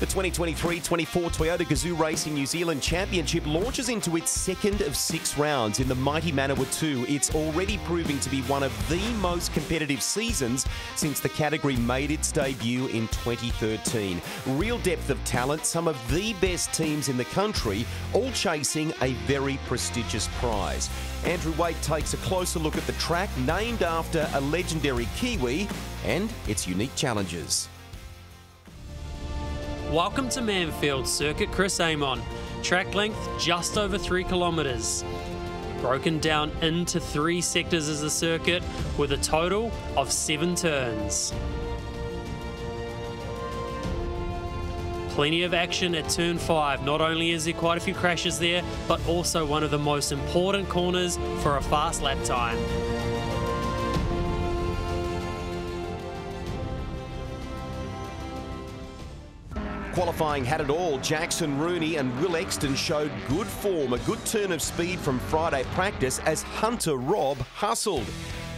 The 2023-24 Toyota Gazoo Racing New Zealand Championship launches into its second of 6 rounds in the mighty Manawa 2. It's already proving to be one of the most competitive seasons since the category made its debut in 2013. Real depth of talent, some of the best teams in the country, all chasing a very prestigious prize. Andrew Waite takes a closer look at the track, named after a legendary Kiwi, and its unique challenges. Welcome to Manfeild Circuit Chris Amon. Track length just over 3 kilometres. Broken down into 3 sectors as a circuit with a total of 7 turns. Plenty of action at turn 5. Not only is there quite a few crashes there, but also one of the most important corners for a fast lap time. Qualifying had it all. Jackson Rooney and Will Exton showed good form, a good turn of speed from Friday practice as Hunter Robb hustled.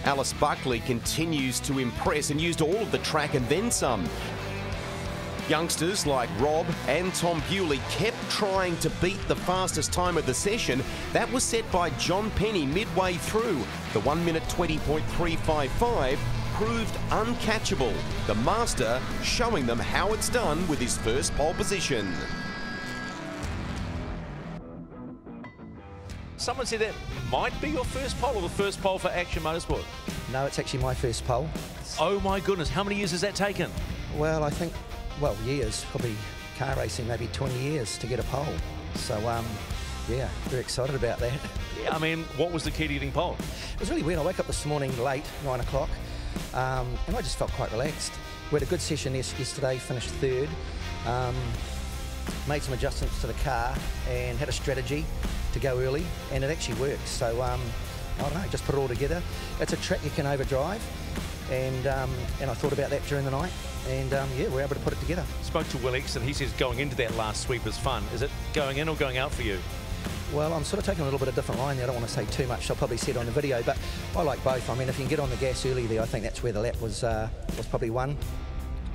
Alice Buckley continues to impress and used all of the track and then some. Youngsters like Robb and Tom Bewley kept trying to beat the fastest time of the session. That was set by John Penny midway through. The 1 minute 20.355 proved uncatchable. The master showing them how it's done with his first pole position. Someone said that might be your first pole or the first pole for Action Motorsport. No, it's actually my first pole. Oh my goodness, how many years has that taken? Well, I think, well, years, probably car racing, maybe 20 years to get a pole. So, yeah, very excited about that. Yeah, I mean, what was the key to getting pole? It was really weird. I woke up this morning late, 9 o'clock, and I just felt quite relaxed. We had a good session yesterday, finished third, made some adjustments to the car and had a strategy to go early, and it actually worked. So, I don't know, just put it all together. It's a track you can overdrive, and I thought about that during the night, and yeah, we're able to put it together. Spoke to Will Exton. He says going into that last sweep is fun. Is it going in or going out for you? Well, I'm sort of taking a little bit of different line there. I don't want to say too much. I'll probably see it on the video, but I like both. I mean, if you can get on the gas early there, I think that's where the lap was probably won.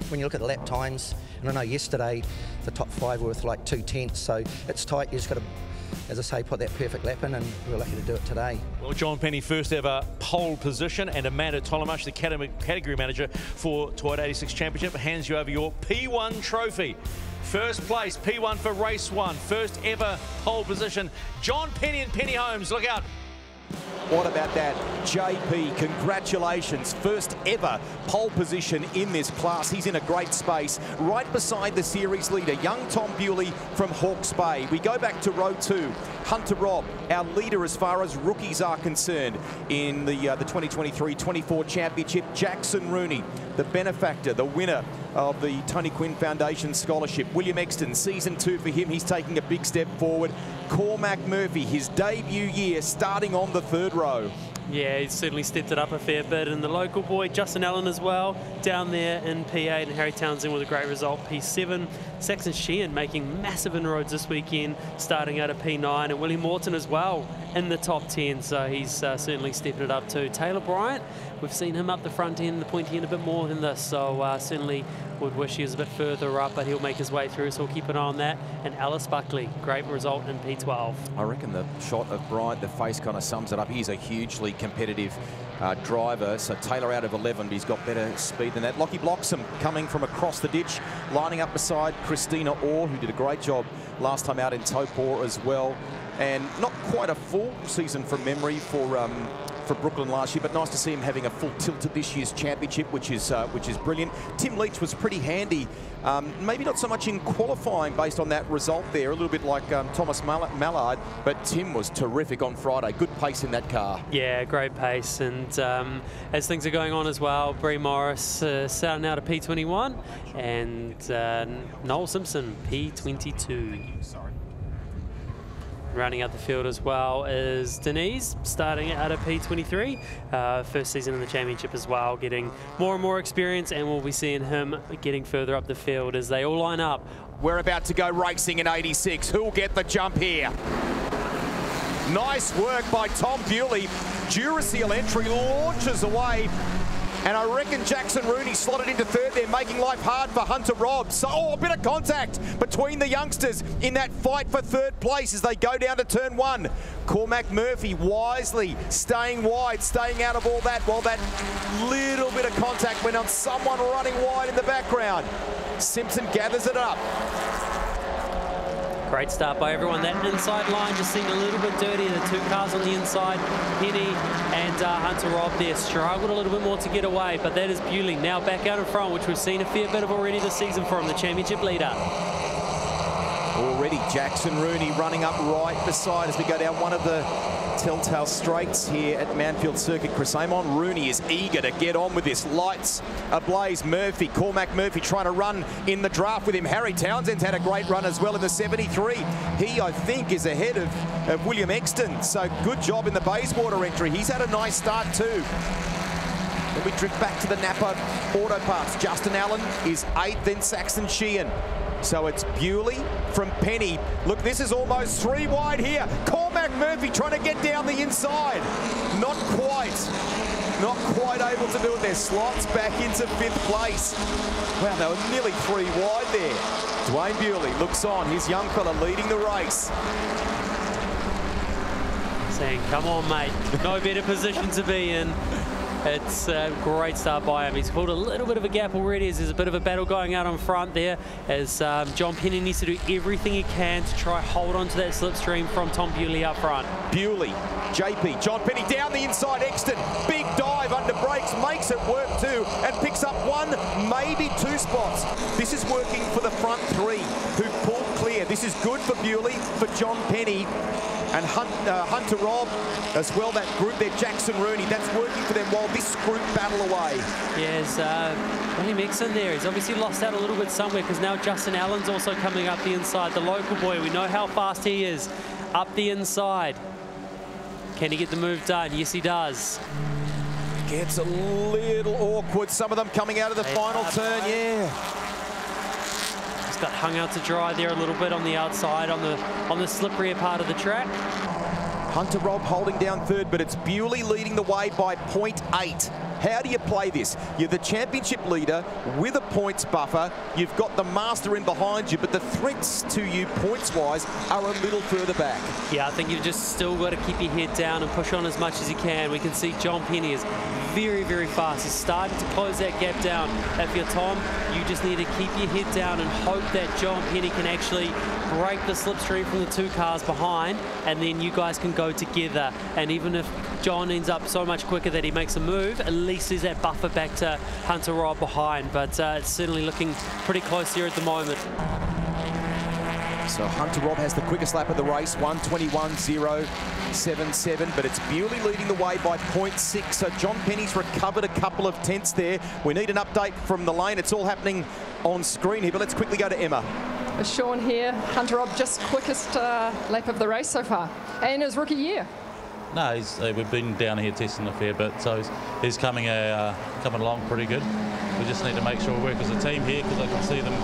When you look at the lap times, and I know yesterday the top 5 were with like 2/10, so it's tight. You just got to, as I say, put that perfect lap in, and we're lucky to do it today. Well, John Penny, first ever pole position, and Amanda Tolomash, the category manager for Toyota 86 Championship, hands you over your P1 trophy. First place, P1 for race 1, first ever pole position. John Penny and Penny Holmes, look out. What about that? JP, congratulations. First ever pole position in this class. He's in a great space. Right beside the series leader, young Tom Bewley from Hawke's Bay. We go back to row 2. Hunter Robb, our leader as far as rookies are concerned in the 2023-24 championship. Jackson Rooney, the benefactor, the winner of the Tony Quinn Foundation Scholarship. William Exton, season 2 for him. He's taking a big step forward. Cormac Murphy, his debut year, starting on the 3rd row. Yeah, he's certainly stepped it up a fair bit. And the local boy, Justin Allen as well, down there in P8, and Harry Townsend with a great result, P7. Saxon Sheehan making massive inroads this weekend, starting out at P9, and Willie Morton as well in the top 10, so he's certainly stepped it up too. Taylor Bryant, we've seen him up the front end, the pointy end a bit more than this, so certainly would wish he was a bit further up, but he'll make his way through, so we'll keep an eye on that. And Alice Buckley, great result in P12. I reckon the shot of Bryant, the face kind of sums it up. He's a hugely competitive driver. So Taylor out of 11, but he's got better speed than that. Lockie Bloxham coming from across the ditch, lining up beside Christina Orr, who did a great job last time out in Taupo as well. And not quite a full season from memory for Brooklyn last year, but nice to see him having a full tilt at this year's championship, which is brilliant. Tim Leach was pretty handy, maybe not so much in qualifying based on that result there, a little bit like Thomas Mallard, but Tim was terrific on Friday. Good pace in that car. Yeah, great pace, and as things are going on as well, Bree Morris starting out at P21, and Noel Simpson P22. Rounding out the field as well is Denise, starting out at P23. First season in the championship as well, getting more and more experience, and we'll be seeing him getting further up the field as they all line up. We're about to go racing in 86. Who'll get the jump here? Nice work by Tom Bewley. Duracell entry launches away. And I reckon Jackson Rooney slotted into third there, making life hard for Hunter Robb. So, a bit of contact between the youngsters in that fight for third place as they go down to turn one. Cormac Murphy wisely staying wide, staying out of all that, while that little bit of contact went on someone running wide in the background. Simpson gathers it up. Great start by everyone. That inside line just seemed a little bit dirty. The two cars on the inside, Penny and Hunter Robb there, struggled a little bit more to get away, but that is Bewley now back out in front, which we've seen a fair bit of already this season for him, the championship leader. Already Jackson Rooney running up right beside as we go down one of the telltale straights here at Manfeild Circuit. Chris Amon. Rooney is eager to get on with this. Lights ablaze. Murphy, Cormac Murphy trying to run in the draft with him. Harry Townsend's had a great run as well in the 73. He, I think, is ahead of William Exton. So good job in the Bayswater entry. He's had a nice start too. Then we drift back to the Napa Auto Parts. Justin Allen is 8th, then Saxon Sheehan. So it's Bewley from Penny. Look, this is almost 3 wide here. Cormac Murphy trying to get down the inside. Not quite able to do it. Their slots back into 5th place. Wow, they were nearly 3 wide there. Dwayne Bewley looks on. His young fella leading the race. Saying, come on, mate. No better position to be in. It's a great start by him. He's pulled a little bit of a gap already as there's a bit of a battle going out on front there as John Penny needs to do everything he can to try hold on to that slipstream from Tom Bewley up front. Bewley, JP, John Penny down the inside. Exton, big dive under brakes, makes it work too and picks up 1, maybe 2 spots. This is working for the front 3 who pulled clear. This is good for Bewley, for John Penny. And Hunter Robb as well, that group there, Jackson Rooney, that's working for them while this group battle away. Yeah, Willie Mixon there. He's obviously lost out a little bit somewhere because now Justin Allen's also coming up the inside. The local boy, we know how fast he is. Up the inside. Can he get the move done? Yes, he does. Gets a little awkward. Some of them coming out of the final turn, yeah. Got hung out to dry there a little bit on the outside, on the slipperier part of the track. Hunter Robb holding down third, but it's Bewley leading the way by 0.8. How do you play this? You're the championship leader with a points buffer. You've got the master in behind you, but the threats to you points-wise are a little further back. Yeah, I think you've just still got to keep your head down and push on as much as you can. We can see John Penny is very, very fast. He's starting to close that gap down. If you're Tom, you just need to keep your head down and hope that John Penny can actually break the slipstream from the 2 cars behind, and then you guys can go together. And even if John ends up so much quicker that he makes a move, at least there's that buffer back to Hunter Robb behind. But it's certainly looking pretty close here at the moment. So Hunter Robb has the quickest lap of the race, 1:21.077, but it's Bewley leading the way by 0.6. So John Penny's recovered a couple of tenths there. We need an update from the lane. It's all happening on screen here, but let's quickly go to Emma. Sean here, Hunter Robb just quickest lap of the race so far, and his rookie year. No, we've been down here testing a fair bit, so he's coming along pretty good. We just need to make sure we work as a team here because I can see them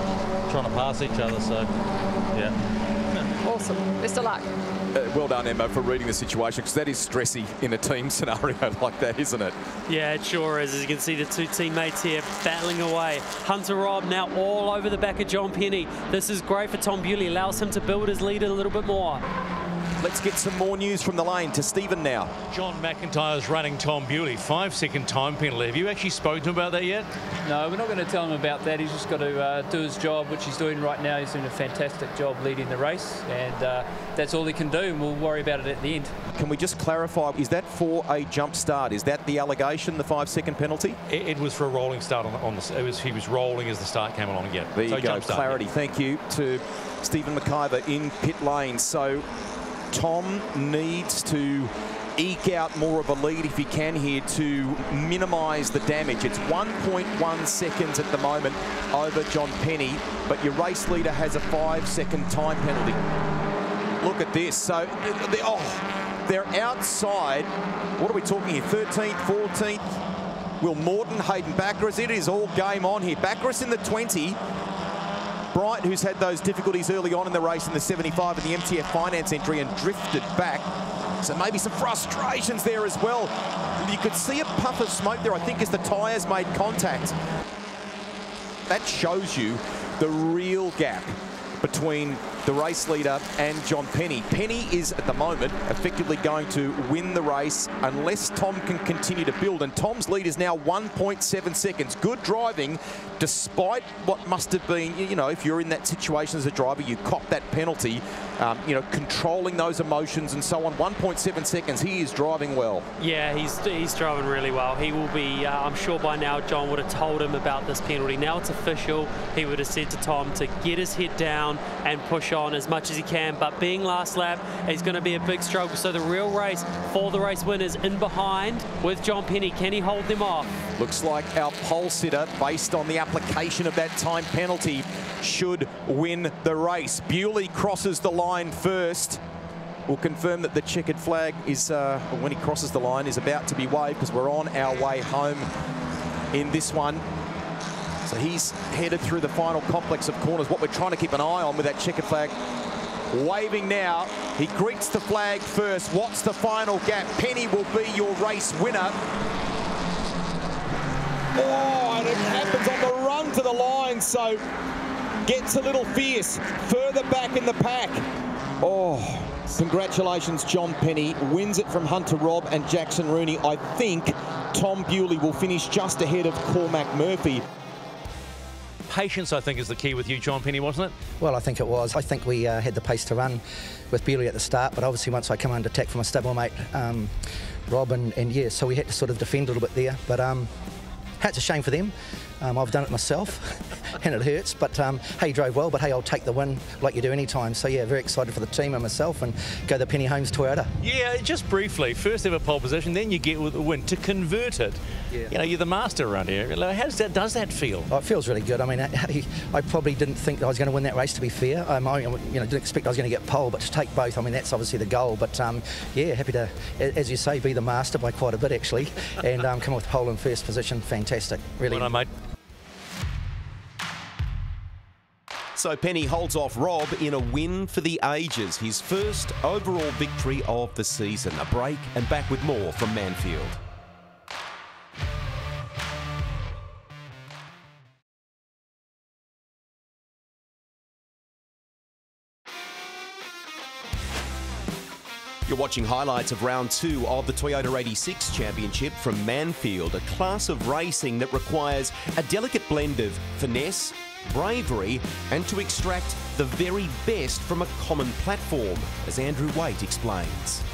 trying to pass each other, so yeah. Awesome, best of luck. Well done, Emma, for reading the situation, because that is stressy in a team scenario like that, isn't it? Yeah, it sure is. As you can see, the 2 teammates here battling away. Hunter Robb now all over the back of John Penny. This is great for Tom Bewley. Allows him to build his lead a little bit more. Let's get some more news from the lane to Stephen now. John McIntyre's running Tom Bewley. 5-second time penalty. Have you actually spoken to him about that yet? No, we're not going to tell him about that. He's just got to do his job, which he's doing right now. He's doing a fantastic job leading the race, and that's all he can do, and we'll worry about it at the end. Can we just clarify, is that for a jump start? Is that the allegation, the 5-second penalty? It was for a rolling start he was rolling as the start came along again. There you go, clarity. Thank you to Stephen McIver in pit lane. So Tom needs to eke out more of a lead if he can here to minimise the damage. It's 1.1 seconds at the moment over John Penny, but your race leader has a 5-second time penalty. Look at this. So, they're outside. What are we talking here? 13th, 14th. Will Morton, Hayden Baccaris. It is all game on here. Baccaris in the 20. Bright, who's had those difficulties early on in the race in the 75 and the MTF Finance entry and drifted back. So maybe some frustrations there as well. You could see a puff of smoke there, I think, as the tyres made contact. That shows you the real gap between the race leader and John Penny. Penny is, at the moment, effectively going to win the race unless Tom can continue to build. And Tom's lead is now 1.7 seconds. Good driving, despite what must have been, you know, if you're in that situation as a driver, you cop that penalty, you know, controlling those emotions and so on. 1.7 seconds, he is driving well. Yeah, he's driving really well. He will be, I'm sure by now John would have told him about this penalty. Now it's official. He would have said to Tom to get his head down and push on as much as he can, but being last lap is going to be a big struggle. So the real race for the race win is in behind with John Penny. Can he hold them off? Looks like our pole sitter, based on the application of that time penalty, should win the race. Bewley crosses the line first. We'll confirm that the checkered flag is, when he crosses the line, is about to be waved, because we're on our way home in this one. So he's headed through the final complex of corners. What we're trying to keep an eye on with that checkered flag waving now. He greets the flag first. What's the final gap? Penny will be your race winner. Oh, and it happens on the run to the line, so gets a little fierce further back in the pack. Oh, congratulations, John Penny. Wins it from Hunter Robb and Jackson Rooney. I think Tom Bewley will finish just ahead of Cormac Murphy. Patience, I think, is the key with you, John Penny, wasn't it? Well, I think it was. I think we had the pace to run with Bewley at the start, but obviously once I come under attack from my stablemate, Rob, and yeah, so we had to sort of defend a little bit there. But it's a shame for them. I've done it myself, and it hurts. But hey, drove well. But hey, I'll take the win like you do any time. So yeah, very excited for the team and myself, and go the Penny Holmes Toyota. Yeah, just briefly, first ever pole position, then you get with the win. To convert it, yeah. You know, you're the master around here. How does that feel? Oh, it feels really good. I mean, I probably didn't think I was going to win that race, to be fair. I didn't expect I was going to get pole, but to take both, I mean, that's obviously the goal. But yeah, happy to, as you say, be the master by quite a bit actually, and come with pole in first position. Fantastic, really. Well done, mate. So Penny holds off Rob in a win for the ages. His first overall victory of the season. A break and back with more from Manfeild. You're watching highlights of round 2 of the Toyota 86 Championship from Manfeild, a class of racing that requires a delicate blend of finesse, bravery, and to extract the very best from a common platform, as Andrew Waite explains.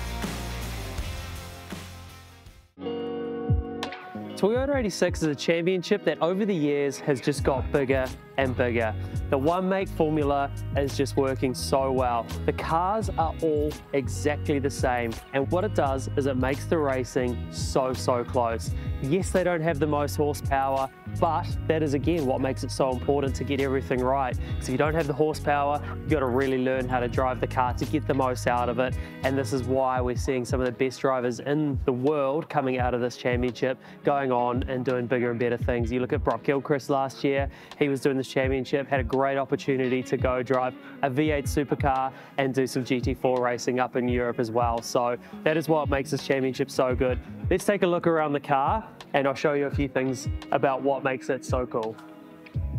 Toyota 86 is a championship that over the years has just got bigger and bigger. The one-make formula is just working so well. The cars are all exactly the same, and what it does is it makes the racing so close. Yes, they don't have the most horsepower, but that is again what makes it so important to get everything right. So if you don't have the horsepower, you've got to really learn how to drive the car to get the most out of it, and this is why we're seeing some of the best drivers in the world coming out of this championship, going on and doing bigger and better things. You look at Brock Gilchrist last year, he was doing this championship, had a great opportunity to go drive a V8 supercar and do some GT4 racing up in Europe as well. So that is what makes this championship so good. Let's take a look around the car and I'll show you a few things about what makes it so cool.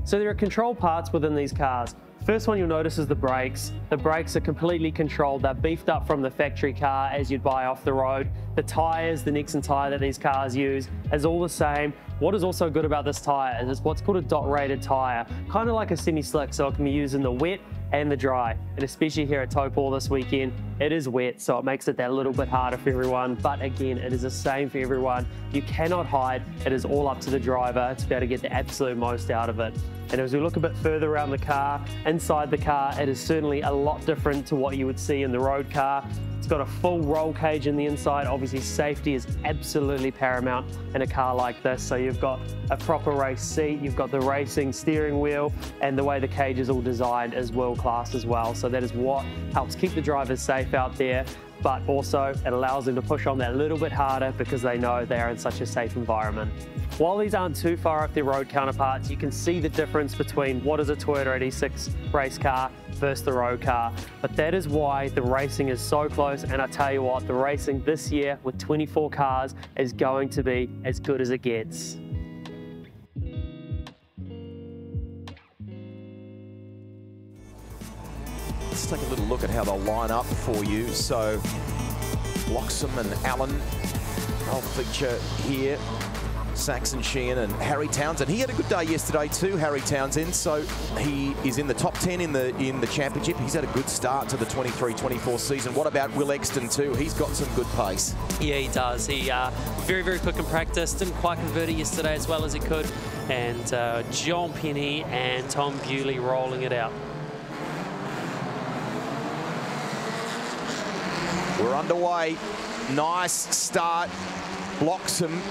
So there are control parts within these cars. First one you'll notice is the brakes. The brakes are completely controlled. They're beefed up from the factory car as you'd buy off the road. The tyres, the Nixon tyre that these cars use is all the same. What is also good about this tyre is it's what's called a dot rated tyre, kind of like a semi-slick, so it can be used in the wet and the dry. And especially here at Topol this weekend, it is wet, so it makes it that little bit harder for everyone. But again, it is the same for everyone. You cannot hide. It is all up to the driver to be able to get the absolute most out of it. And as we look a bit further around the car, inside the car, it is certainly a lot different to what you would see in the road car. It's got a full roll cage in the inside. Obviously, safety is absolutely paramount in a car like this. So you've got a proper race seat, you've got the racing steering wheel, and the way the cage is all designed is world class as well. So that is what helps keep the drivers safe out there. but also it allows them to push on that little bit harder because they know they are in such a safe environment. While these aren't too far off their road counterparts, you can see the difference between what is a Toyota 86 race car versus the road car. But that is why the racing is so close, and I tell you what, the racing this year with 24 cars is going to be as good as it gets. Let's take a little look at how they'll line up for you. So Bloxham and Allen, they'll feature here. Saxon Sheehan and Harry Townsend. He had a good day yesterday too, Harry Townsend, so he is in the top 10 in the championship. He's had a good start to the 23-24 season. What about Will Exton too? He's got some good pace. Yeah, he does. He very, very quick in practice. Didn't quite convert it yesterday as well as he could. And John Penny and Tom Bewley rolling it out. We're underway. Nice start. Bloxham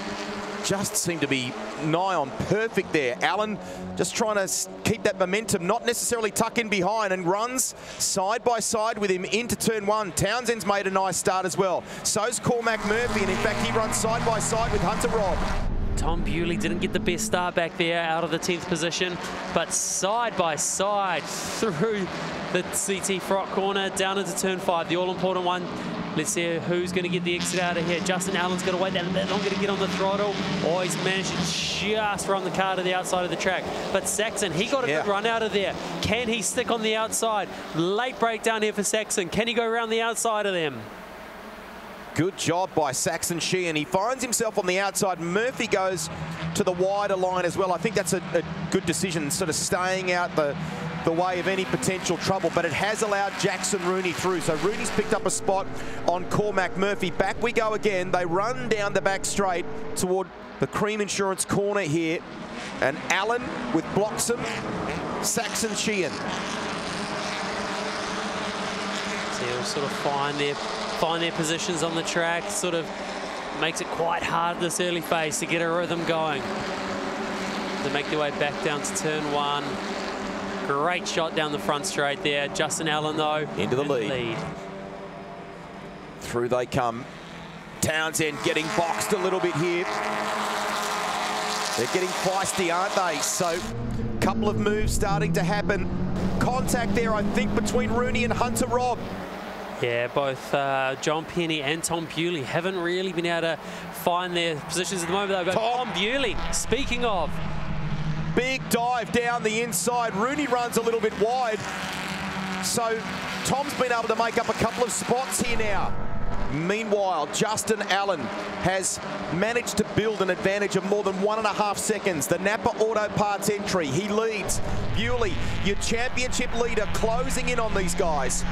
just seemed to be nigh on perfect there. Allen just trying to keep that momentum, not necessarily tuck in behind, and runs side by side with him into turn one. Townsend's made a nice start as well. So's Cormac Murphy, and in fact he runs side by side with Hunter Robb. Tom Bewley didn't get the best start back there out of the 10th position, but side by side through the CT Frock corner down into turn 5, the all-important one. Let's see who's going to get the exit out of here. Justin Allen's going to wait that bit longer to get on the throttle. Oh, he's managed to just run the car to the outside of the track. But Saxon, he got a good run out of there. Can he stick on the outside? Late breakdown here for Saxon. Can he go around the outside of them? Good job by Saxon Sheehan. He finds himself on the outside. Murphy goes to the wider line as well. I think that's a good decision, sort of staying out the way of any potential trouble, but it has allowed Jackson Rooney through. So Rooney's picked up a spot on Cormac Murphy. Back we go again. They run down the back straight toward the Cream Insurance corner here. And Allen with Bloxham, Saxon Sheehan. So he'll sort of find their positions on the track, sort of makes it quite hard this early phase to get a rhythm going. They make their way back down to turn 1. Great shot down the front straight there. Justin Allen, though, into the lead. Through they come. Townsend getting boxed a little bit here. They're getting feisty, aren't they? So, a couple of moves starting to happen. Contact there, I think, between Rooney and Hunter Robb. Yeah, both John Penny and Tom Bewley haven't really been able to find their positions at the moment, though. But Tom Bewley, speaking of, big dive down the inside. Rooney runs a little bit wide. So Tom's been able to make up a couple of spots here now. Meanwhile, Justin Allen has managed to build an advantage of more than 1.5 seconds. The Napa Auto Parts entry, he leads. Bewley, your championship leader, closing in on these guys.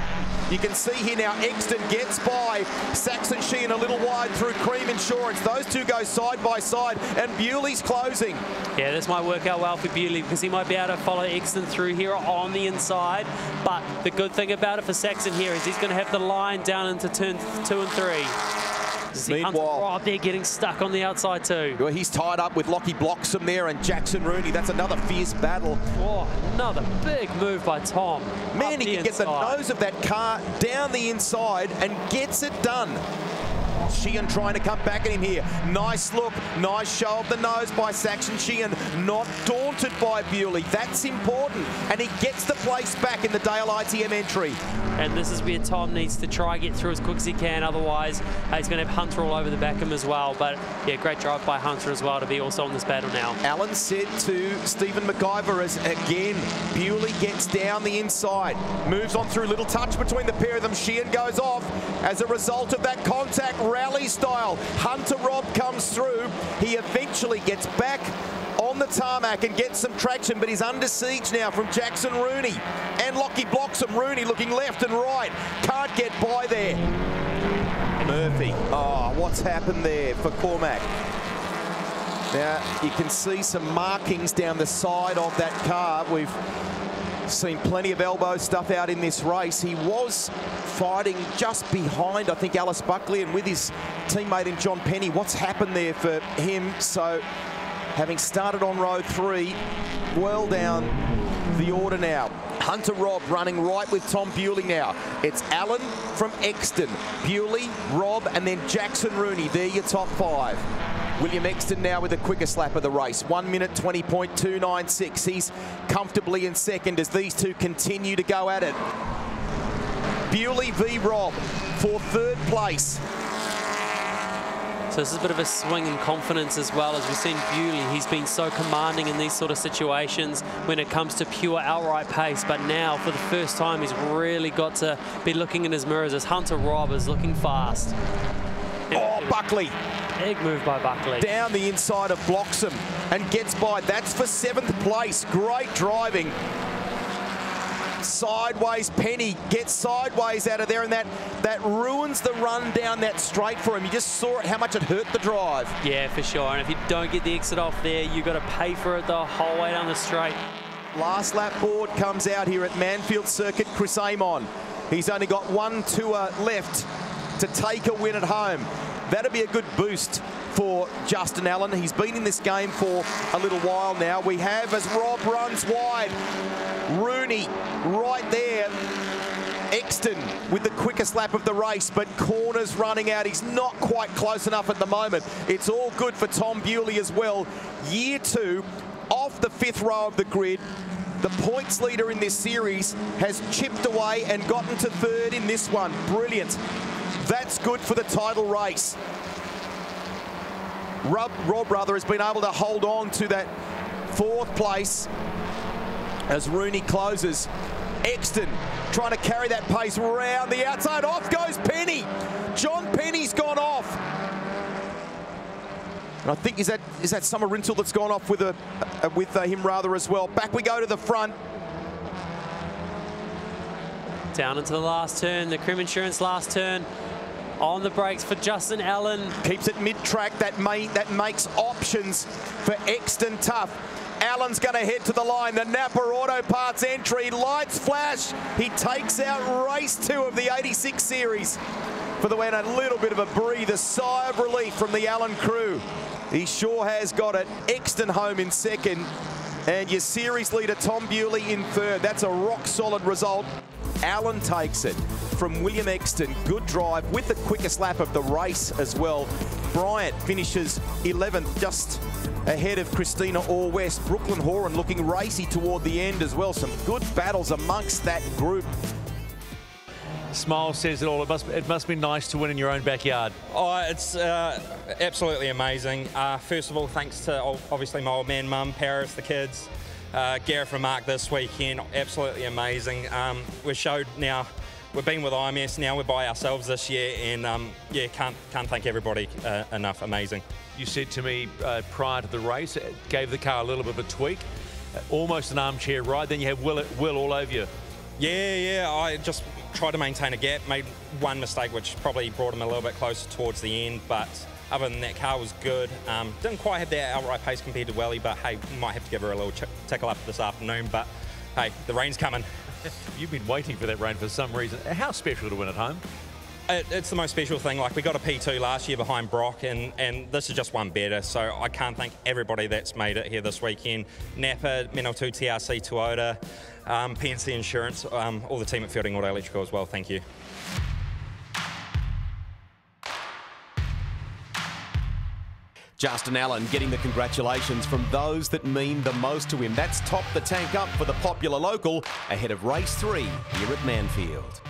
You can see here now, Exton gets by Saxon Sheehan a little wide through Cream Insurance. Those two go side by side, and Bewley's closing. Yeah, this might work out well for Bewley because he might be able to follow Exton through here on the inside. But the good thing about it for Saxon here is he's going to have the line down into turn 2 and 3. Meanwhile, they're getting stuck on the outside too. Well, he's tied up with Lockie Bloxham there and Jackson Rooney. That's another fierce battle. Oh, another big move by Tom. Man, he can get the nose of that car down the inside and gets it done. Sheehan trying to come back at him here. Nice look, nice show of the nose by Saxon Sheehan. Not daunted by Bewley. That's important. And he gets the place back in the Dale ITM entry. And this is where Tom needs to try and get through as quick as he can. Otherwise, he's going to have Hunter all over the back of him as well. But yeah, great drive by Hunter as well to be also on this battle now. Allen said to Stephen McIver as again, Bewley gets down the inside. Moves on through, little touch between the pair of them. Sheehan goes off as a result of that contact. Rally style. Hunter Robb comes through. He eventually gets back on the tarmac and gets some traction, but he's under siege now from Jackson Rooney and Lockie Bloxham. Rooney looking left and right. Can't get by there. Murphy. Oh, what's happened there for Cormac? Now, you can see some markings down the side of that car. We've seen plenty of elbow stuff out in this race. He was fighting just behind, I think, Alice Buckley and with his teammate in John Penny. What's happened there for him? So, having started on row 3, well down the order now. Hunter Robb running right with Tom Bewley now. It's Allen from Exton, Bewley, Robb, and then Jackson Rooney. They're your top 5. William Exton now with the quickest lap of the race. 1 minute 20.296. He's comfortably in second as these two continue to go at it. Bewley v Robb for 3rd place. So this is a bit of a swing in confidence as well. As we've seen Bewley, he's been so commanding in these sort of situations when it comes to pure outright pace. But now, for the first time, he's really got to be looking in his mirrors as Hunter Robb is looking fast. Oh, Buckley. Big move by Buckley. Down the inside of Bloxham and gets by. That's for 7th place. Great driving. Sideways, Penny gets sideways out of there, and that ruins the run down that straight for him. You just saw it, how much it hurt the drive. Yeah, for sure. And if you don't get the exit off there, you've got to pay for it the whole way down the straight. Last lap board comes out here at Manfeild Circuit. Chris Amon. He's only got 1 tour left to take a win at home. That'll be a good boost for Justin Allen. He's been in this game for a little while now. We have, as Robb runs wide, Rooney right there. Exton with the quickest lap of the race, but corners running out. He's not quite close enough at the moment. It's all good for Tom Bewley as well. Year 2, off the 5th row of the grid. The points leader in this series has chipped away and gotten to 3rd in this one. Brilliant. That's good for the title race. Robb has been able to hold on to that 4th place as Rooney closes. Exton trying to carry that pace round the outside. Off goes Penny. John Penny's gone off. And I think, is that Summer Rintle that's gone off with him rather as well. Back we go to the front. Down into the last turn, the Crim Insurance last turn. On the brakes for Justin Allen. Keeps it mid-track. That makes options for Exton tough. Allen's going to head to the line. The Napa Auto Parts entry. Lights flash. He takes out race 2 of the 86 series for the win. A little bit of a breather. Sigh of relief from the Allen crew. He sure has got it. Exton home in 2nd. And your series leader, Tom Bewley, in 3rd. That's a rock-solid result. Allen takes it from William Exton. Good drive with the quickest lap of the race as well. Bryant finishes 11th, just ahead of Christina Orr-West. Brooklyn Horan looking racy toward the end as well. Some good battles amongst that group. Smile says it all. It must be nice to win in your own backyard. Oh, it's absolutely amazing. First of all, thanks to obviously my old man, Mum, Paris, the kids, Gareth and Mark this weekend. Absolutely amazing. We've showed now. We've been with IMS, now we're by ourselves this year, and yeah, can't thank everybody enough. Amazing. You said to me prior to the race, it gave the car a little bit of a tweak, almost an armchair ride. Then you have Will all over you. Yeah, I just tried to maintain a gap. Made one mistake, which probably brought him a little bit closer towards the end, but other than that, car was good. Didn't quite have that outright pace compared to Welly, but hey, we might have to give her a little tickle up this afternoon. But hey, the rain's coming. You've been waiting for that rain for some reason. How special to win at home? It's the most special thing. Like, we got a P2 last year behind Brock, and this is just one better. So I can't thank everybody that's made it here this weekend. Napa, Menal2 TRC, Toyota, PNC Insurance, all the team at Fielding Auto Electrical as well. Thank you. Justin Allen getting the congratulations from those that mean the most to him. That's Top the Tank Up for the popular local ahead of race 3 here at Manfeild.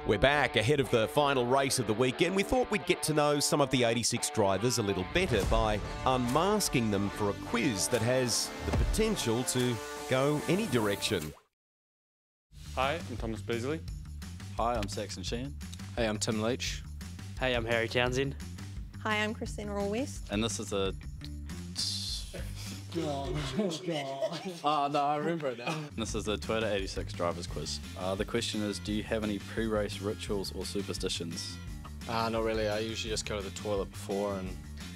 We're back ahead of the final race of the weekend. We thought we'd get to know some of the 86 drivers a little better by unmasking them for a quiz that has the potential to go any direction. Hi, I'm Thomas Beasley. Hi, I'm Saxon Sheehan. Hey, I'm Tim Leach. Hey, I'm Harry Townsend. Hi, I'm Christina Orr-West. And this is a... Oh, no, I remember it now. This is the Toyota 86 drivers quiz. The question is, do you have any pre-race rituals or superstitions? Not really. I usually just go to the toilet before and,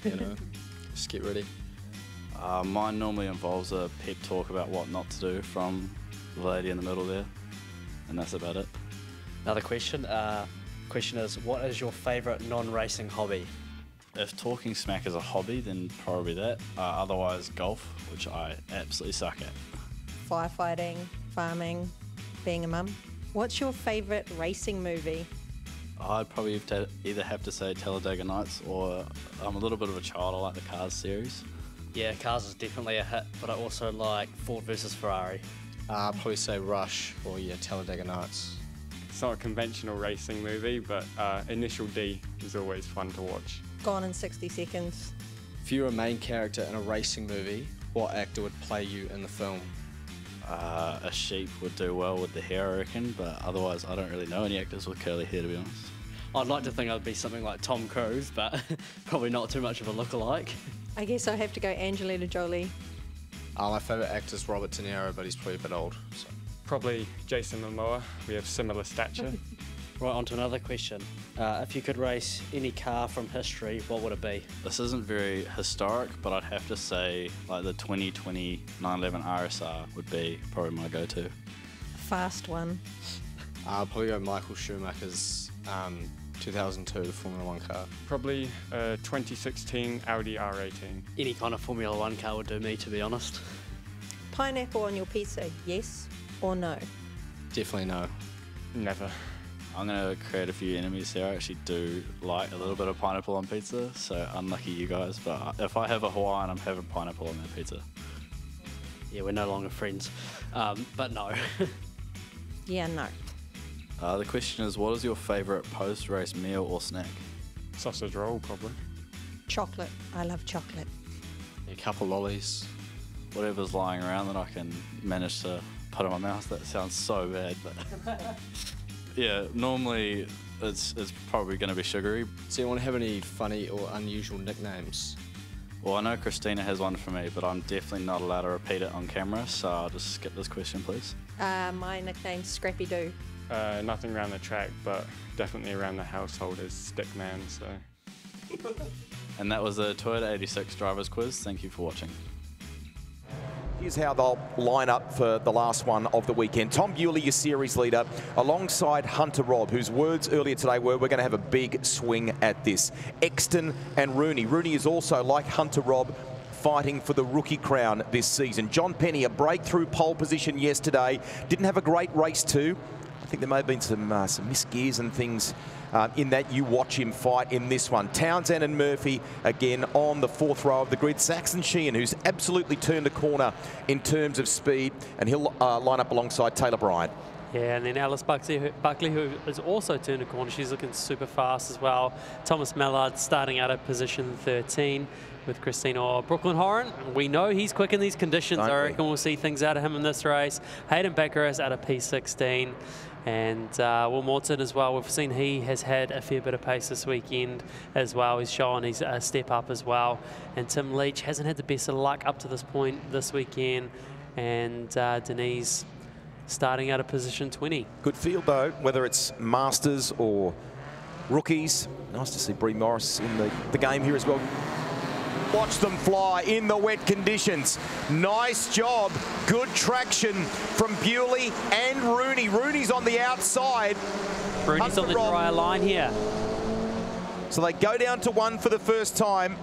you know, just get ready. Mine normally involves a pep talk about what not to do from the lady in the middle there, and that's about it. Another question. question is, what is your favourite non-racing hobby? If talking smack is a hobby, then probably that. Otherwise, golf, which I absolutely suck at. Firefighting, farming, being a mum. What's your favourite racing movie? I'd probably either have to say Talladega Nights, or I'm a little bit of a child. I like the Cars series. Yeah, Cars is definitely a hit, but I also like Ford versus Ferrari. I'd probably say Rush or Talladega Nights. It's not a conventional racing movie, but Initial D is always fun to watch. Gone in 60 Seconds. If you were a main character in a racing movie, what actor would play you in the film? A sheep would do well with the hair, I reckon, but otherwise I don't really know any actors with curly hair, to be honest. I'd like to think I'd be something like Tom Cruise, but probably not too much of a look-alike. I guess I have to go Angelina Jolie. My favourite actor is Robert De Niro, but he's probably a bit old. So. Probably Jason Momoa. We have similar stature. Right, on to another question. If you could race any car from history, what would it be? This isn't very historic, but I'd have to say like the 2020 911 RSR would be probably my go-to. Fast one. I'll probably go Michael Schumacher's 2002 Formula 1 car. Probably a 2016 Audi R18. Any kind of Formula 1 car would do me, to be honest. Pineapple on your pizza, yes or no? Definitely no. Never. I'm going to create a few enemies here. I actually do like a little bit of pineapple on pizza, so unlucky you guys, but if I have a Hawaiian, I'm having pineapple on that pizza. Yeah, we're no longer friends, but no. Yeah, no. The question is, what is your favourite post-race meal or snack? Sausage roll, probably. Chocolate. I love chocolate. A couple lollies. Whatever's lying around that I can manage to put in my mouth. That sounds so bad, but... Yeah, normally it's probably going to be sugary. So you want to have any funny or unusual nicknames? Well, I know Christina has one for me, but I'm definitely not allowed to repeat it on camera, so I'll just skip this question, please. My nickname's Scrappy Doo. Nothing around the track, but definitely around the household is Stickman, so... And that was the Toyota 86 Drivers Quiz. Thank you for watching. Here's how they'll line up for the last one of the weekend. Tom Bewley, your series leader, alongside Hunter Robb, whose words earlier today were, we're going to have a big swing at this. Exton and Rooney. Rooney is also, like Hunter Robb, fighting for the rookie crown this season. John Penny, a breakthrough pole position yesterday. Didn't have a great race too. I think there may have been some missed gears and things in that. You watch him fight in this one. Townsend and Murphy again on the fourth row of the grid. Saxon Sheehan, who's absolutely turned a corner in terms of speed, and he'll line up alongside Taylor Bryant. Yeah, and then Alice Buckley, who has also turned a corner. She's looking super fast as well. Thomas Mallard starting out at position 13 with Christina or Brooklyn Horan. We know he's quick in these conditions. I reckon we'll see things out of him in this race. Hayden Beckeris out of P16. And Will Morton as well. We've seen he has had a fair bit of pace this weekend as well. He's showing he's a step up as well. And Tim Leach hasn't had the best of luck up to this point this weekend. And Denise starting out of position 20. Good field though, whether it's Masters or rookies. Nice to see Bree Morris in the game here as well. Watch them fly in the wet conditions. Nice job. Good traction from Bewley and Rooney. Rooney's on the outside. Rooney's on the dry line here. So they go down to one for the first time.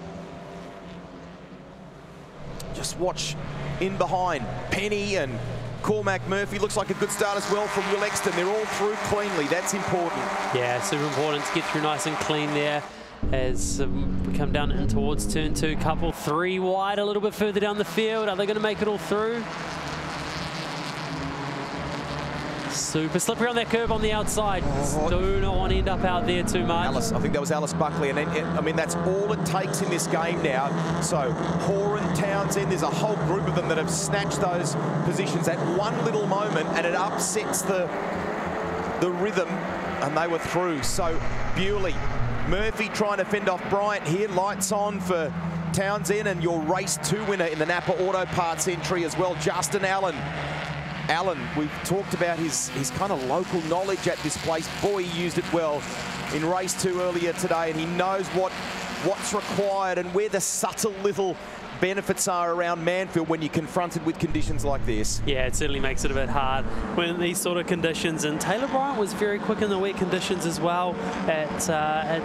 Just watch in behind. Penny and Cormac Murphy. Looks like a good start as well from Will Exton. They're all through cleanly. That's important. Yeah, super important to get through nice and clean there. As we come down in towards turn 2, couple 3 wide, a little bit further down the field. Are they going to make it all through? Super slippery on that curb on the outside. Do not want to end up out there too much. Alice, I think that was Alice Buckley, and I mean that's all it takes in this game now. So Horan, Townsend, there's a whole group of them that have snatched those positions at one little moment, and it upsets the rhythm, and they were through. So Bewley, Murphy trying to fend off Bryant here. Lights on for Townsend, and your race 2 winner in the Napa Auto Parts entry as well, Justin Allen. Allen, we've talked about his kind of local knowledge at this place. Boy, he used it well in race 2 earlier today, and he knows what's required and where the subtle little benefits are around Manfeild when you're confronted with conditions like this. Yeah, it certainly makes it a bit hard when these sort of conditions. And Taylor Bryant was very quick in the wet conditions as well at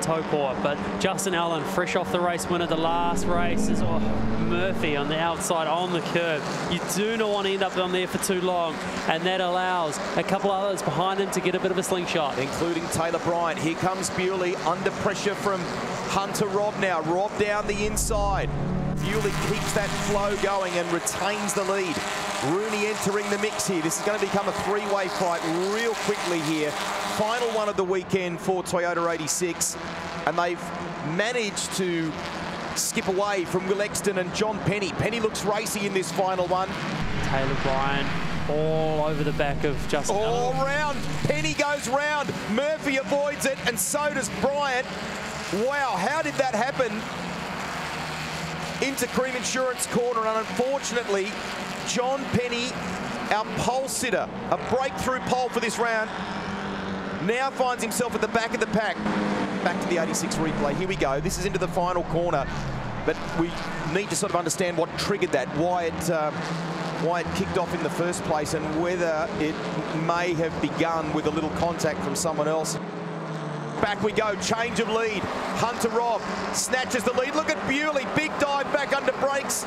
Taupō. But Justin Allen, fresh off the race win at the last race, is Murphy on the outside on the curb. You do not want to end up on there for too long, and that allows a couple others behind him to get a bit of a slingshot. Including Taylor Bryant. Here comes Bewley under pressure from Hunter Robb now. Robb down the inside. Bewley keeps that flow going and retains the lead. Rooney entering the mix here. This is going to become a three-way fight real quickly here. Final one of the weekend for Toyota 86. And they've managed to skip away from Will Exton and John Penny. Penny looks racy in this final one. Taylor Bryant all over the back of Justin Allen. All round. Penny goes round. Murphy avoids it, and so does Bryant. Wow, how did that happen? Into Cream Insurance corner, and unfortunately, John Penny, our pole sitter, a breakthrough pole for this round, now finds himself at the back of the pack. Back to the 86 replay. Here we go. This is into the final corner, but we need to sort of understand what triggered that, why it kicked off in the first place, and whether it may have begun with a little contact from someone else. Back we go, change of lead. Hunter Robb snatches the lead. Look at Bewley, big dive back under brakes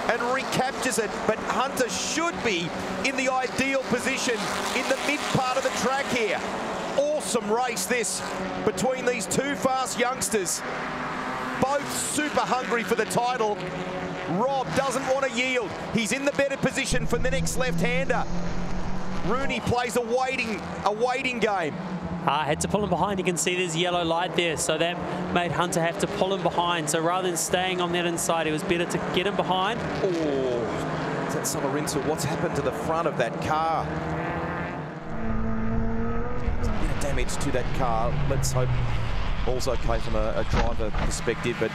and recaptures it. But Hunter should be in the ideal position in the mid part of the track here. Awesome race this between these two fast youngsters. Both super hungry for the title. Robb doesn't want to yield. He's in the better position for the next left-hander. Rooney plays a waiting game. Had to pull him behind. You can see there's yellow light there, so that made Hunter have to pull him behind. So rather than staying on that inside, it was better to get him behind. Oh, is that Solorinto? What's happened to the front of that car? There's a bit of damage to that car. Let's hope all's okay from a driver perspective, but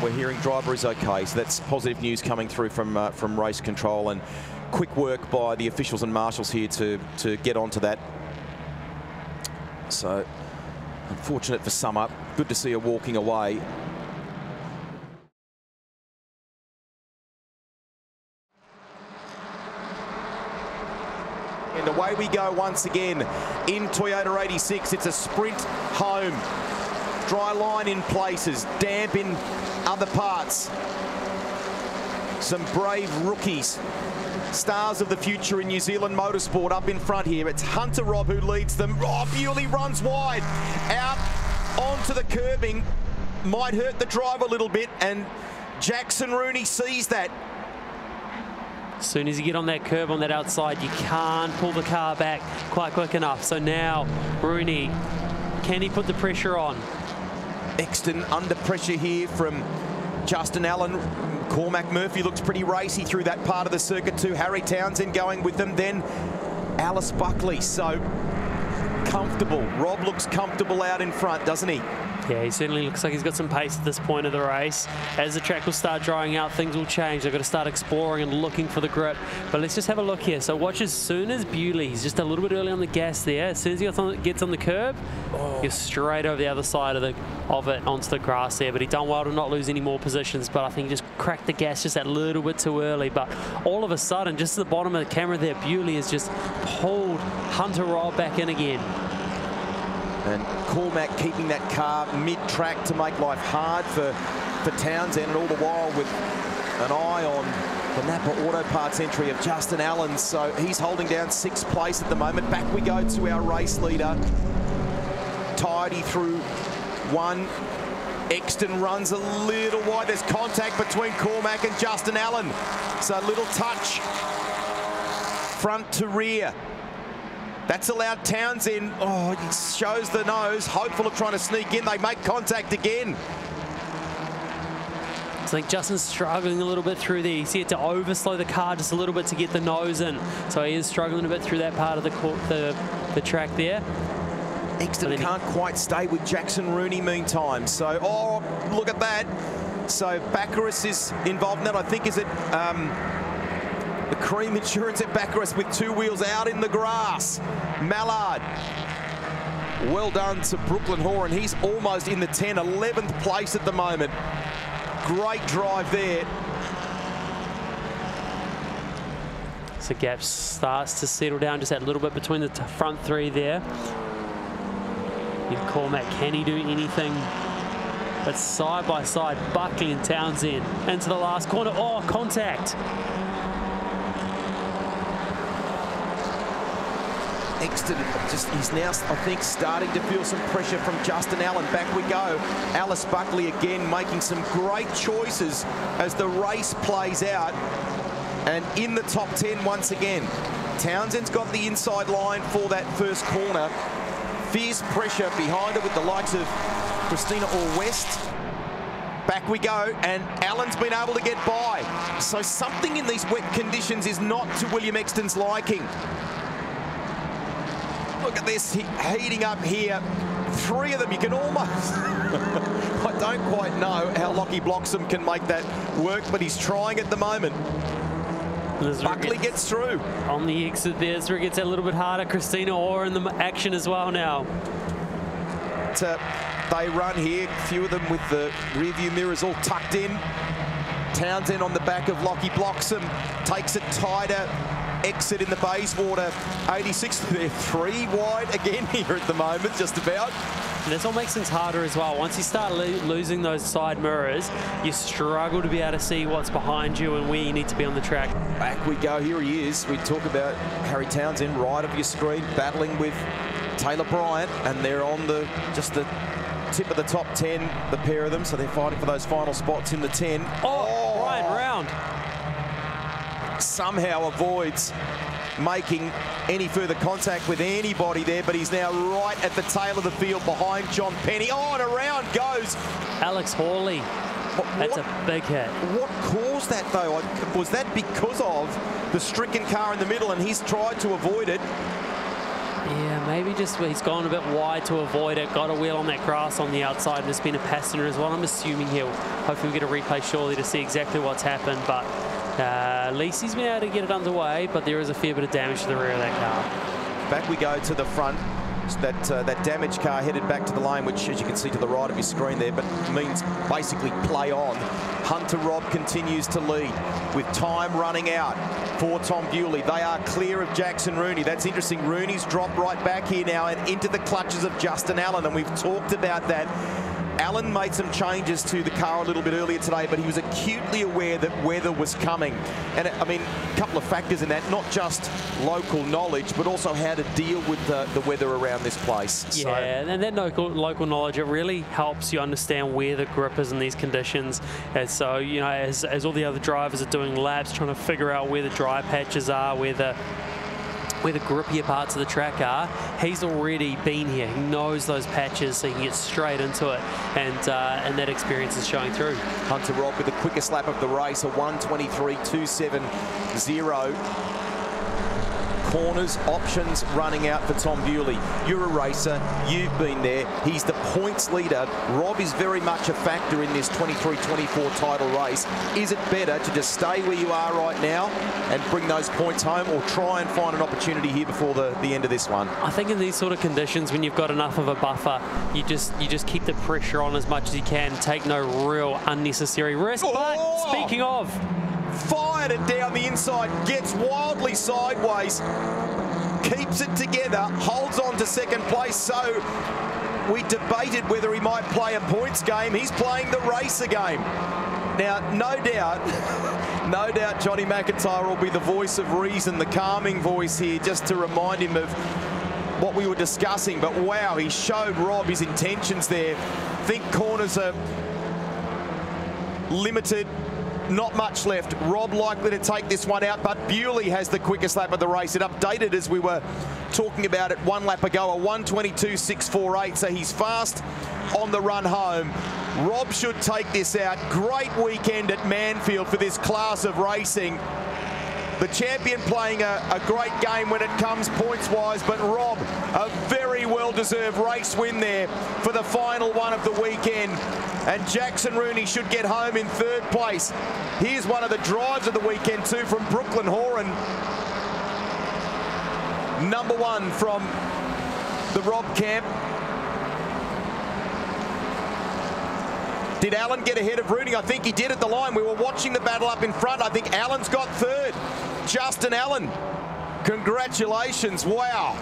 we're hearing driver is okay, so that's positive news coming through from race control, and quick work by the officials and marshals here to get onto that. So, unfortunate for Summer. Good to see her walking away. And away we go once again in Toyota 86. It's a sprint home. Dry line in places, damp in other parts. Some brave rookies. Stars of the future in New Zealand motorsport up in front here. It's Hunter Robb who leads them. Oh, Bewley runs wide. Out onto the curbing. Might hurt the drive a little bit, and Jackson Rooney sees that. As soon as you get on that curb on that outside, you can't pull the car back quite quick enough. So now, Rooney, can he put the pressure on? Exton under pressure here from Justin Allen. Cormac Murphy looks pretty racy through that part of the circuit too. Harry Townsend going with them. Then Alice Buckley, so comfortable. Robb looks comfortable out in front, doesn't he? Yeah, he certainly looks like he's got some pace at this point of the race. As the track will start drying out, things will change. They've got to start exploring and looking for the grip. But let's just have a look here. So watch as soon as Bewley, he's just a little bit early on the gas there. As soon as he gets on the curb, you're straight over the other side of it onto the grass there. But he done well to not lose any more positions. But I think he just cracked the gas just that little bit too early. But all of a sudden, just at the bottom of the camera there, Bewley has just pulled Hunter Robb back in again. And Cormac keeping that car mid-track to make life hard for Townsend, and all the while with an eye on the Napa Auto Parts entry of Justin Allen. So he's holding down 6th place at the moment. Back we go to our race leader. Tidy through one. Exton runs a little wide. There's contact between Cormac and Justin Allen. So a little touch front to rear. That's allowed Townsend. Oh, he shows the nose, hopeful of trying to sneak in. They make contact again. I think Justin's struggling a little bit through there. He's had to overslow the car just a little bit to get the nose in. So he is struggling a bit through that part of the track there. Exton can't quite stay with Jackson Rooney meantime. So, oh, look at that. So Baccaris is involved in that. I think is it the Cream Insurance at Baccaris with 2 wheels out in the grass. Mallard. Well done to Brooklyn Horan. He's almost in the 11th place at the moment. Great drive there. So gap starts to settle down just that little bit between the front three there. You'd call Matt, can he do anything? But side by side, Buckley and Townsend into the last corner. Oh, contact. Exton, he's now, I think, starting to feel some pressure from Justin Allen. Back we go. Alice Buckley again making some great choices as the race plays out. And in the top 10 once again. Townsend's got the inside line for that first corner. Fierce pressure behind her with the likes of Christina Orr-West. Back we go, and Allen's been able to get by. So something in these wet conditions is not to William Exton's liking. Look at this, heating up here. Three of them, you can almost... I don't quite know how Lockie Bloxham can make that work, but he's trying at the moment. Buckley gets through. On the exit there, so it gets a little bit harder. Christina Orr in the action as well now. They run here, a few of them with the rear view mirrors all tucked in. Townsend on the back of Lockie Bloxham, takes it tighter. Exit in the Bayswater, 86. They're 3 wide again here at the moment, just about. And that's what makes things harder as well. Once you start losing those side mirrors, you struggle to be able to see what's behind you and where you need to be on the track. Back we go, here he is. We talk about Harry Townsend, right of your screen, battling with Taylor Bryant, and they're on just the tip of the top 10, the pair of them, so they're fighting for those final spots in the 10. Oh, Bryant round. Somehow avoids making any further contact with anybody there, but he's now right at the tail of the field behind John Penny. Oh, and around goes Alex Hawley. That's a big hit. What caused that, though? Was that because of the stricken car in the middle and he's tried to avoid it? Yeah, maybe just he's gone a bit wide to avoid it, got a wheel on that grass on the outside, and there's been a passenger as well. I'm assuming hopefully we'll get a replay shortly to see exactly what's happened, but at least he's been able to get it underway, but there is a fair bit of damage to the rear of that car. Back we go to the front. That damaged car headed back to the lane, which, as you can see to the right of your screen there, but means basically play on. Hunter Robb continues to lead with time running out for Tom Bewley. They are clear of Jackson Rooney. That's interesting. Rooney's dropped right back here now and into the clutches of Justin Allen, and we've talked about that. Allen made some changes to the car a little bit earlier today, but he was acutely aware that weather was coming. And I mean, a couple of factors in that, not just local knowledge, but also how to deal with the weather around this place. Yeah, so, and that local knowledge, it really helps you understand where the grip is in these conditions. And so, you know, as all the other drivers are doing laps, trying to figure out where the dry patches are, where the grippier parts of the track are, he's already been here. He knows those patches, so he can get straight into it, and that experience is showing through. Hunter Robb with the quickest lap of the race, a 1:23.270. Corners, options running out for Tom Bewley. You're a racer, you've been there. He's the points leader. Rob is very much a factor in this 23-24 title race. Is it better to just stay where you are right now and bring those points home, or try and find an opportunity here before the end of this one? I think in these sort of conditions, when you've got enough of a buffer, you just keep the pressure on as much as you can, take no real unnecessary risk. Oh! But speaking of, fired it down the inside, gets wildly sideways, keeps it together, holds on to second place. So we debated whether he might play a points game. He's playing the racer game. Now, no doubt Johnny McIntyre will be the voice of reason, the calming voice here, just to remind him of what we were discussing. But wow, he showed Rob his intentions there. Think corners are limited. Not much left. Rob likely to take this one out, but Bewley has the quickest lap of the race. It updated as we were talking about it 1 lap ago, a 1:22.648, so he's fast on the run home. Rob should take this out. Great weekend at Manfeild for this class of racing. The champion playing a great game when it comes points-wise, but Rob, a very well-deserved race win there for the final one of the weekend. And Jackson Rooney should get home in 3rd place. Here's one of the drives of the weekend too from Brooklyn Horan. Number 1 from the Rob camp. Did Allen get ahead of Rooney? I think he did at the line. We were watching the battle up in front. I think Allen's got third. Justin Allen, congratulations. Wow.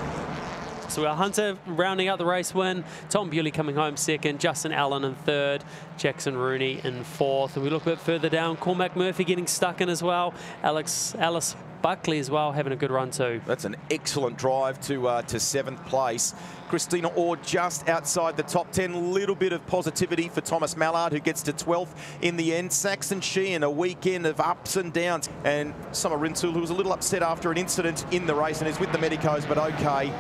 So our Hunter rounding out the race win. Tom Bewley coming home second. Justin Allen in third. Jackson Rooney in fourth. And we look a bit further down. Cormac Murphy getting stuck in as well. Alice Buckley as well having a good run too. That's an excellent drive to seventh place. Christina Orr just outside the top 10. Little bit of positivity for Thomas Mallard, who gets to 12th in the end. Saxon Sheehan, a weekend of ups and downs. And Summer Rintoul, who was a little upset after an incident in the race and is with the medicos, but okay.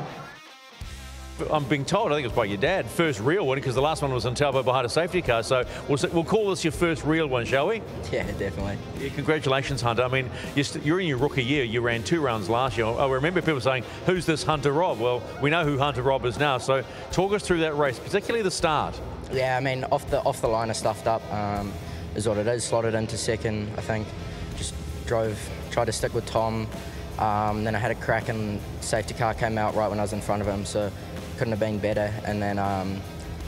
I'm being told, I think it was by your dad, first real one, because the last one was on Talbot behind a safety car. So we'll call this your first real one, shall we? Yeah, definitely. Yeah, congratulations, Hunter. I mean, you're in your rookie year. You ran 2 rounds last year. I remember people saying, who's this Hunter Robb? Well, we know who Hunter Robb is now. So talk us through that race, particularly the start. Yeah, I mean, off the line I stuffed up is what it is. Slotted into second, I think. Just tried to stick with Tom. Then I had a crack and safety car came out right when I was in front of him. So couldn't have been better, and then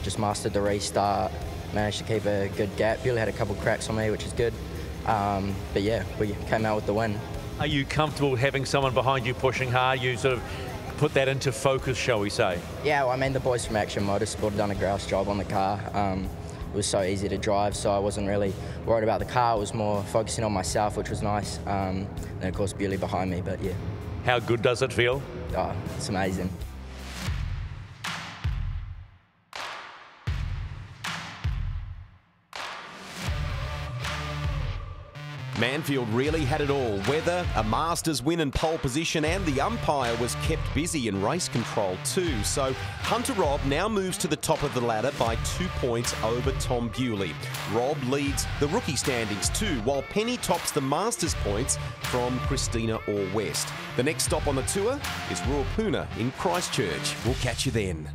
just mastered the restart, managed to keep a good gap. Bewley had a couple cracks on me, which is good, but yeah, we came out with the win. Are you comfortable having someone behind you pushing hard? You sort of put that into focus, shall we say? Yeah, well, I mean, the boys from Action Motorsport have done a grouse job on the car. It was so easy to drive, so I wasn't really worried about the car. It was more focusing on myself, which was nice, and of course Bewley behind me, but yeah. How good does it feel? Oh, it's amazing. Manfeild really had it all. Weather, a Masters win and pole position, and the umpire was kept busy in race control too. So Hunter Robb now moves to the top of the ladder by 2 points over Tom Bewley. Robb leads the rookie standings too, while Penny tops the Masters points from Christina Orr West. The next stop on the tour is Ruapuna in Christchurch. We'll catch you then.